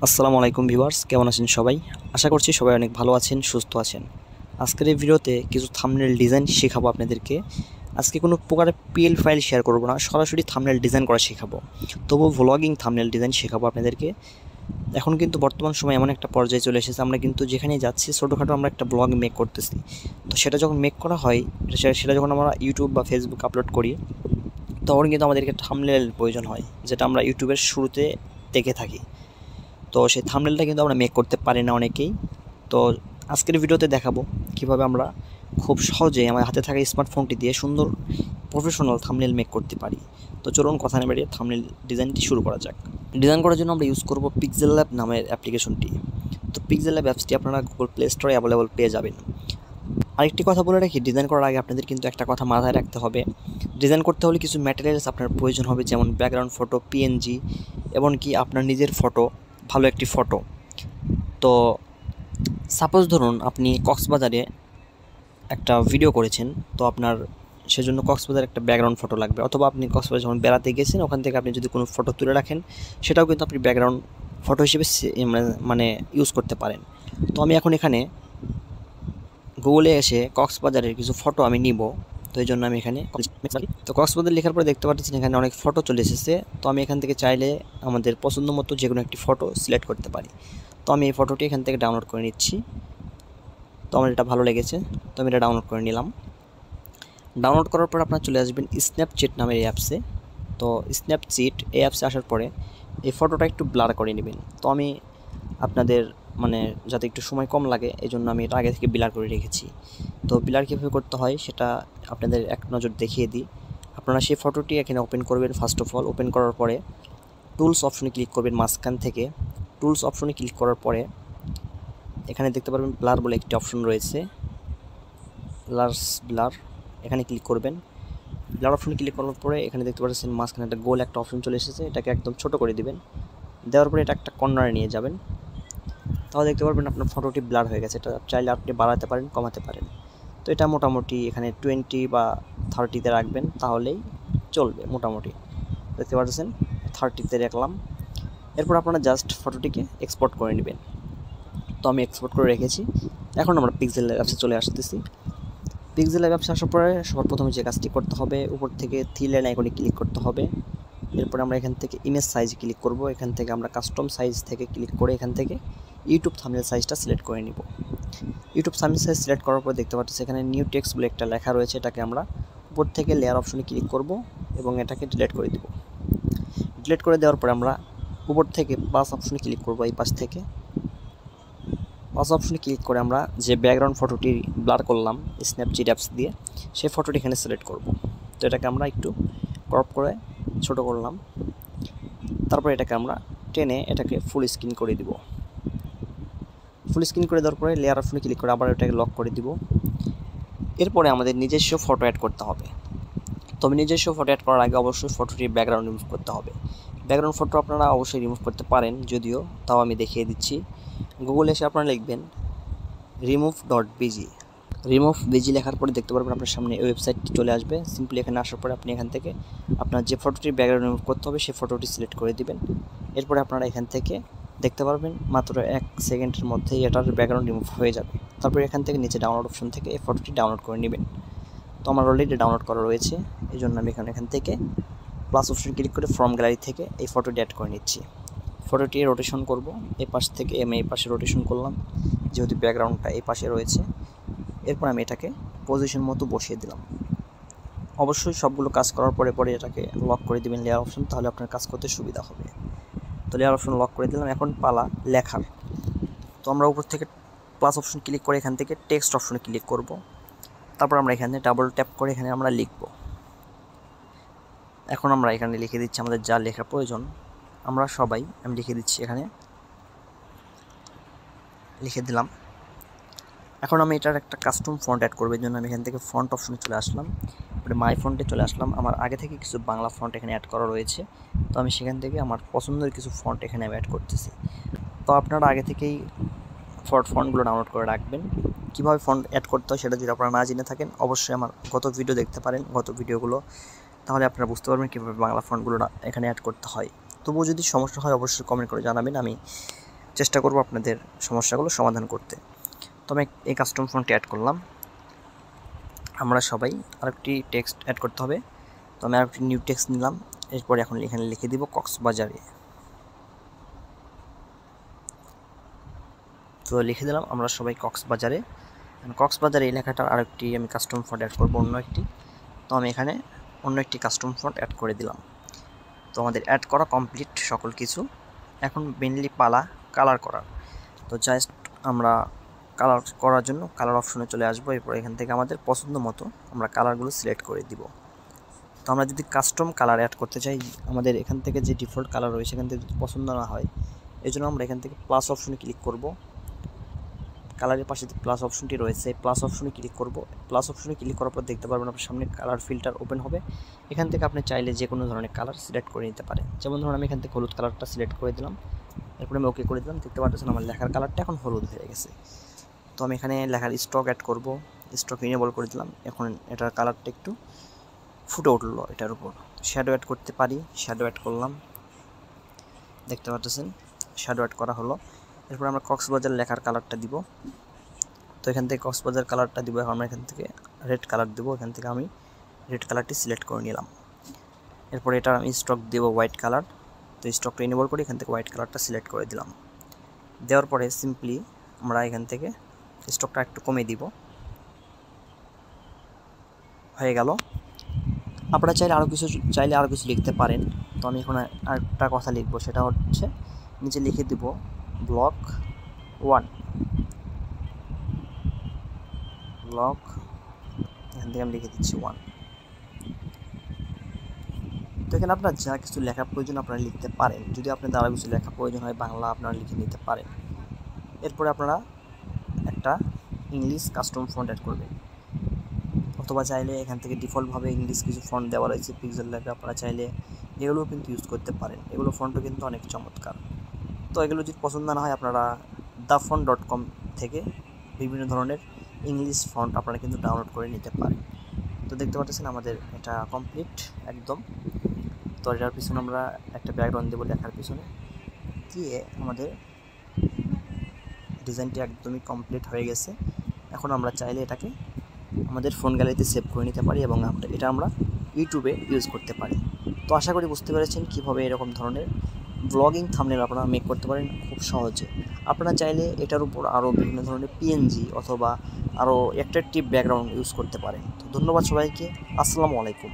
আসসালামু আলাইকুম ভিউয়ার্স, কেমন আছেন সবাই? আশা করছি সবাই অনেক ভালো আছেন, সুস্থ আছেন। আজকের এই ভিডিওতে কিছু থাম্বনেল ডিজাইন শেখাবো আপনাদেরকে। আজকে কোনো প্রকারের পিএল ফাইল শেয়ার করব না, সরাসরি থাম্বনেল ডিজাইন করা শেখাবো। তবু ভ্লগিং থাম্বনেল ডিজাইন শেখাবো আপনাদেরকে। এখন কিন্তু বর্তমান সময় এমন একটা পর্যায়ে চলে এসেছে, আমরা কিন্তু যেখানেই যাচ্ছি ছোটোখাটো আমরা একটা ব্লগ মেক করতেছি। তো সেটা যখন মেক করা হয়, সেটা যখন আমরা ইউটিউব বা ফেসবুক আপলোড করি, তখন কিন্তু আমাদেরকে থাম্বনেল প্রয়োজন হয়, যেটা আমরা ইউটিউবের শুরুতে দেখে থাকি। তো সেই থাম্বনেলটা কিন্তু আমরা মেক করতে পারি না অনেকেই। তো আজকের ভিডিওতে দেখাবো কিভাবে আমরা খুব সহজেই আমার হাতে থাকা স্মার্টফোনটি দিয়ে সুন্দর প্রফেশনাল থাম্বনেল মেক করতে পারি। তো চলুন কথা না বাড়িয়ে থাম্বনেল ডিজাইনটি শুরু করা যাক। ডিজাইন করার জন্য আমরা ইউজ করব পিক্সেলল্যাব নামের অ্যাপ্লিকেশনটি। তো পিক্সেলল্যাব অ্যাপসটি আপনারা গুগল প্লে স্টোরে অ্যাভেলেবল পেয়ে যাবেন। আরেকটি কথা বলে রাখি, ডিজাইন করার আগে আপনাদের কিন্তু একটা কথা মাথায় রাখতে হবে। ডিজাইন করতে হলে কিছু ম্যাটেরিয়ালস আপনার প্রয়োজন হবে, যেমন ব্যাকগ্রাউন্ড ফটো, পিএনজি, এমনকি আপনার নিজের ফটো, ভালো একটি ফটো। তো সাপোজ ধরুন আপনি কক্সবাজারে একটা ভিডিও করেছেন, তো আপনার সেজন্য কক্সবাজার একটা ব্যাকগ্রাউন্ড ফটো লাগবে, অথবা আপনি কক্সবাজার যখন বেড়াতে গেছেন ওখান থেকে আপনি যদি কোনো ফটো তুলে রাখেন, সেটাও কিন্তু আপনি ব্যাকগ্রাউন্ড ফটো হিসেবে মানে ইউজ করতে পারেন। তো আমি এখন এখানে গুগলে এসে কক্সবাজারের কিছু ফটো আমি নিব। তো এই জন্য আমি এখানে তো কক্সবাজার লেখার পরে দেখতে পাচ্ছেন এখানে অনেক ফটো চলে এসেছে। তো আমি এখান থেকে চাইলে আমাদের পছন্দ মতো যে কোনো একটি ফটো সিলেক্ট করতে পারি। তো আমি এই ফটোটি এখান থেকে ডাউনলোড করে নিচ্ছি। তো আমার এটা ভালো লেগেছে, তো আমি এটা ডাউনলোড করে নিলাম। ডাউনলোড করার পর আপনার চলে আসবেন স্ন্যাপচ্যাট নামের এই অ্যাপসে। তো স্ন্যাপচ্যাট এই অ্যাপসে আসার পরে এই ফটোটা একটু ব্লার করে নেবেন। তো আমি আপনাদের যাতে একটু সময় কম লাগে এই জন্য আমি এটা আগে থেকে ব্লার করে রেখেছি। তো ব্লার কীভাবে করতে হয় সেটা আপনাদের এক নজর দেখিয়ে দিই। আপনারা সেই ফটোটি এখানে ওপেন করবেন। ফার্স্ট অফ অল ওপেন করার পরে টুলস অপশনে ক্লিক করবেন। মাঝখান থেকে টুলস অপশনে ক্লিক করার পরে এখানে দেখতে পারবেন ব্লার বলে একটি অপশন রয়েছে, ব্লার, এখানে ক্লিক করবেন। ব্লার অপশনে ক্লিক করার পরে এখানে দেখতে পাচ্ছেন মাঝখানে একটা গোল একটা অপশন চলে এসেছে, এটাকে একদম ছোট করে দিবেন। দেওয়ার পরে এটা একটা কর্নারে নিয়ে যাবেন। তাহলে দেখতে পারবেন আপনার ফটোটি ব্লার হয়ে গেছে। এটা চাইলে আপনি বাড়াতে পারেন, কমাতে পারেন। তো এটা মোটামুটি এখানে 20 বা 30-তে রাখবেন, তাহলেই চলবে। মোটামুটি দেখতে পাচ্ছেন 30-তে রাখলাম। এরপর আপনারা জাস্ট ফটোটিকে এক্সপোর্ট করে নেবেন। তো আমি এক্সপোর্ট করে রেখেছি। এখন আমরা পিক্সেলল্যাব অ্যাপসে চলে আসতেছি। পিক্সেলল্যাব অ্যাপসে আসার পরে সবার প্রথমে যে কাজটি করতে হবে, উপর থেকে 3 লাইন আইকনে ক্লিক করতে হবে। এরপর আমরা এখান থেকে ইমেজ সাইজ ক্লিক করব। এখান থেকে আমরা কাস্টম সাইজ থেকে ক্লিক করে এখান থেকে ইউটিউব থাম্বনেল সাইজটা সিলেক্ট করে নিব। ইউটিউব থাম্বনেল সাইজ সিলেক্ট করার পর দেখতে পাচ্ছি এখানে নিউ টেক্সট বলে একটা লেখা রয়েছে, এটাকে আমরা উপর থেকে লেয়ার অপশনে ক্লিক করব এবং এটাকে ডিলিট করে দেব। ডিলিট করে দেওয়ার পরে আমরা উপর থেকে প্লাস অপশনে ক্লিক করব। এই পাশ থেকে প্লাস অপশনে ক্লিক করে আমরা যে ব্যাকগ্রাউন্ড ফটোটি ব্লার করলাম স্ন্যাপচ্যাট অ্যাপস দিয়ে, সেই ফটোটি এখানে সিলেক্ট করব। তো এটাকে আমরা একটু ক্রপ করে ছোট করলাম। তারপর এটাকে আমরা টেনে এটাকে ফুল স্ক্রিন করে দিব। ফুল স্ক্রিন করে দেওয়ার পরে লেয়ার অপশনে ক্লিক করে আবার এটাকে লক করে দিব। এরপরে আমাদের নিজস্ব ফটো অ্যাড করতে হবে। তবে নিজস্ব ফটো অ্যাড করার আগে অবশ্যই ফটোটির ব্যাকগ্রাউন্ড রিমুভ করতে হবে। ব্যাকগ্রাউন্ড ফটো আপনারা অবশ্যই রিমুভ করতে পারেন, যদিও তাও আমি দেখিয়ে দিচ্ছি। গুগলে এসে আপনারা লিখবেন 𝐸𝐴𝑚ove.bg। 𝐸𝐸Move.bg লেখার পরে দেখতে পারবেন আপনার সামনে ওয়েবসাইটটি চলে আসবে। সিম্পলি এখানে আসার পরে আপনি এখান থেকে আপনার যে ফটোটির ব্যাকগ্রাউন্ড রিমুভ করতে হবে সেই ফটোটি সিলেক্ট করে দিবেন। এরপরে আপনারা এখান থেকে দেখতে পারবেন মাত্র 1 সেকেন্ডের মধ্যেই এটার ব্যাকগ্রাউন্ড রিমুভ হয়ে যাবে। তারপর এখান থেকে নিচে ডাউনলোড অপশন থেকে এই ফটোটি ডাউনলোড করে নেবেন। তো আমার অলরেডি ডাউনলোড করা রয়েছে, এই জন্য আমি এখান থেকে প্লাস অপশন ক্লিক করে ফ্রম গ্যালারি থেকে এই ফটোটি অ্যাড করে নিচ্ছি। ফটোটি রোটেশন করব, এই পাশ থেকে আমি এই পাশে রোটেশন করলাম, যেহেতু ব্যাকগ্রাউন্ডটা এই পাশে রয়েছে। এরপর আমি এটাকে পজিশন মতো বসিয়ে দিলাম। অবশ্যই সবগুলো কাজ করার পরে এটাকে লক করে দিবেন লেয়ার অপশন, তাহলে আপনার কাজ করতে সুবিধা হবে। তো লেয়ার অপশন লক করে দিলাম। এখন পালা লেখার। তো আমরা উপর থেকে প্লাস অপশন ক্লিক করে এখান থেকে টেক্সট অপশনে ক্লিক করব। তারপর আমরা এখানে ডাবল ট্যাপ করে এখানে আমরা লিখব। এখন আমরা এখানে লিখে দিচ্ছি আমাদের যা লেখার প্রয়োজন। আমি লিখে দিচ্ছি, এখানে লিখে দিলাম। এখন আমি এটার একটা কাস্টম ফন্ট অ্যাড করব, এর জন্য আমি এখান থেকে ফন্ট অপশনে চলে আসলাম। তারপরে মাই ফন্টে চলে আসলাম। আমার আগে থেকে কিছু বাংলা ফন্ট এখানে অ্যাড করা রয়েছে, তো আমি সেখান থেকে আমার পছন্দের কিছু ফন্ট এখানে আমি অ্যাড করতেছি। তো আপনারা আগে থেকেই ফন্টগুলো ডাউনলোড করে রাখবেন। কীভাবে ফন্ট অ্যাড করতে হয় সেটা যদি আপনারা না জেনে থাকেন, অবশ্যই আমার গত ভিডিও দেখতে পারেন, গত ভিডিওগুলো, তাহলে আপনারা বুঝতে পারবেন কীভাবে বাংলা ফন্টগুলো এখানে অ্যাড করতে হয়। তবুও যদি সমস্যা হয় অবশ্যই কমেন্ট করে জানাবেন, আমি চেষ্টা করব আপনাদের সমস্যাগুলো সমাধান করতে। তো আমি এই কাস্টম ফন্টটি অ্যাড করলাম। আমরা সবাই আরেকটি টেক্সট অ্যাড করতে হবে। তো আমি আরেকটি নিউ টেক্সট নিলাম। এরপরে এখন এখানে লিখে দিব কক্সবাজারে। তো লিখে দিলাম আমরা সবাই কক্সবাজারে। কক্সবাজারে এই লেখাটা আরেকটি আমি কাস্টম ফন্ট অ্যাড করব, অন্য একটি। তো আমি এখানে অন্য একটি কাস্টম ফন্ট অ্যাড করে দিলাম। তো আমাদের অ্যাড করা কমপ্লিট সকল কিছু। এখন মেনলি পালা কালার করার। তো জাস্ট আমরা কালার করার জন্য কালার অপশনে চলে আসবো। এরপর এখান থেকে আমাদের পছন্দ মতো আমরা কালারগুলো সিলেক্ট করে দিব। তো আমরা যদি কাস্টম কালার অ্যাড করতে চাই, আমাদের এখান থেকে যে ডিফল্ট কালার রয়েছে এখান থেকে যদি পছন্দ না হয়, এই জন্য আমরা এখান থেকে প্লাস অপশনে ক্লিক করব। কালারের পাশে যে প্লাস অপশনটি রয়েছে প্লাস অপশনে ক্লিক করব। প্লাস অপশনে ক্লিক করার পর দেখতে পারবেন আপনার সামনে কালার ফিল্টার ওপেন হবে। এখান থেকে আপনি চাইলে যে কোনো ধরনের কালার সিলেক্ট করে নিতে পারেন। যেমন ধরুন আমি এখান থেকে হলুদ কালারটা সিলেক্ট করে দিলাম। এরপরে আমি ওকে করে দিলাম। দেখতে পাচ্ছেন আমার লেখার কালারটা এখন হলুদ হয়ে গেছে। তো আমি এখানে লেখার স্ট্রোক অ্যাড করব। স্ট্রোক ইনেবল করে দিলাম। এখন এটার কালারটা একটু ফুটে উঠলো এটার উপর। শ্যাডো অ্যাড করতে পারি, শ্যাডো অ্যাড করলাম। দেখতে পাচ্ছেন শ্যাডো অ্যাড করা হলো। এরপর আমরা কক্সবাজার লেখার কালারটা দিব। তো এখান থেকে কক্সবাজার কালারটা দিব। এখন আমরা এখান থেকে রেড কালার দেবো। এখান থেকে আমি রেড কালারটি সিলেক্ট করে নিলাম। এরপর এটা আমি স্ট্রোক দেবো হোয়াইট কালার। তো স্ট্রোকটা ইনেবল করে এখান থেকে হোয়াইট কালারটা সিলেক্ট করে দিলাম। দেওয়ার পরে সিম্পলি আমরা এখান থেকে স্ট্রোকটা একটু কমিয়ে দিব। হয়ে গেল। আপনারা চাইলে আরও কিছু লিখতে পারেন। তো আমি এখন আরেকটা কথা লিখবো, সেটা হচ্ছে নিচে লিখে দিব ব্লক 1। ব্লক এখান থেকে আমি লিখে দিচ্ছি 1। তো এখানে আপনার যা কিছু লেখা প্রয়োজন আপনারা লিখতে পারেন। যদি আপনাদের আরও কিছু লেখা প্রয়োজন হয় বাংলা আপনারা লিখে নিতে পারেন। এরপরে আপনারা একটা ইংলিশ কাস্টম ফন্ট অ্যাড করবেন, অথবা চাইলে এখান থেকে ডিফল্টভাবে ইংলিশ কিছু ফন্ট দেওয়া রয়েছে পিক্সেলল্যাবে, আপনারা চাইলে এগুলোও কিন্তু ইউজ করতে পারেন। এগুলো ফন্টও কিন্তু অনেক চমৎকার। তো এগুলো যদি পছন্দ না হয় আপনারা thefont.com থেকে বিভিন্ন ধরনের ইংলিশ ফন্ট আপনারা কিন্তু ডাউনলোড করে নিতে পারেন। তো দেখতে পাচ্ছেন আমাদের এটা কমপ্লিট একদম। তো এটার পিছনে আমরা একটা ব্যাকগ্রাউন্ড দেবো লেখার পিছনে দিয়ে আমাদের ডিজাইনটি একদমই কমপ্লিট হয়ে গেছে। এখন আমরা চাইলে এটাকে আমাদের ফোন গ্যালারিতে সেভ করে নিতে পারি এবং এটা আমরা ইউটিউবে ইউজ করতে পারি। তো আশা করি বুঝতে পেরেছেন কীভাবে এরকম ধরনের ব্লগিং থাম্বনেল আপনারা মেক করতে পারেন খুব সহজে। আপনারা চাইলে এটার উপর আরও বিভিন্ন ধরনের পিএনজি অথবা আরও অ্যাট্রাকটিভ ব্যাকগ্রাউন্ড ইউজ করতে পারেন। তো ধন্যবাদ সবাইকে। আসসালামু আলাইকুম।